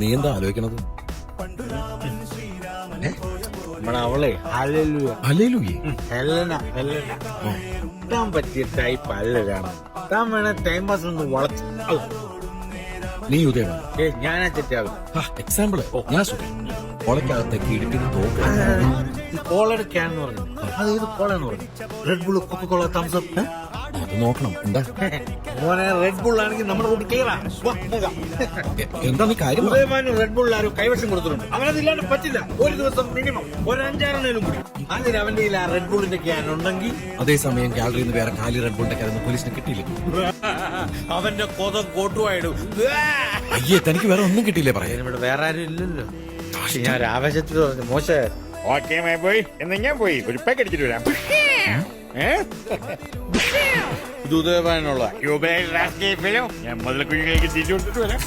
നീ എന്താ ആലോചിക്കണത്? അവളെ അല്ലേലൂയേ താൻ പറ്റിയ ടൈപ്പ് അല്ല കാണാം. താൻ വേണേ ടൈം പാസ് ഒന്ന് വളച്ച് നീ ഉദയമാണ്. ഞാനാ തെറ്റാകും. എക്സാമ്പിള് ഞാൻ സുഖം കൊളക്കകത്തേക്ക് ഇടുക്കിന് തോക്ക്. കോളെടുക്കാന്ന് പറഞ്ഞു. അതേത് കോളെന്ന് പറഞ്ഞു? Red bull, കൊക്കോള, thumbs up. അത് നോക്കണം. എന്താ മോനെ, റെഡ് ബുൾ ആണെങ്കിൽ നമ്മുടെ കൂട്ടി ക്ലിയറാ. എന്താ നീ കാര്യം? ഉദയമാനും റെഡ് ബുൾ ആരും കൈവശം കൊടുത്തിട്ടുണ്ട്. അവനതില്ലാണ്ട് പറ്റില്ല. ഒരു ദിവസം മിനിമം ഒരു 5-6 കൂടി. അതിന് അവന്റെ ആ റെഡ് ബുള്ളിന്റെ ക്യാൻ ഉണ്ടെങ്കിൽ അതേസമയം ഗാലറിയിൽ നിന്ന് വേറെ കാലി റെഡ് ബുളിന്റെ കാര്യം പോലീസിന് കിട്ടിയില്ല. അവന്റെ കൊതം കോട്ടുവായിടും. അയ്യേ, തനിക്ക് വേറെ ഒന്നും കിട്ടിയില്ലേ പറയാൻ? ഇവിടെ വേറെ ആരും ഇല്ലല്ലോ. ഞാൻ ആവേശത്തിൽ പറഞ്ഞു, മോശ ഓക്കെ പോയി എന്ന് ഞാൻ പോയി ഒരു പാക്ക് അടിച്ചിട്ട് വരാം. ഇത് ഉദയമാനുള്ള ഞാൻ മുതൽ കുഞ്ഞിലേക്ക് തിരിച്ചു കൊടുത്തിട്ട് വരാം.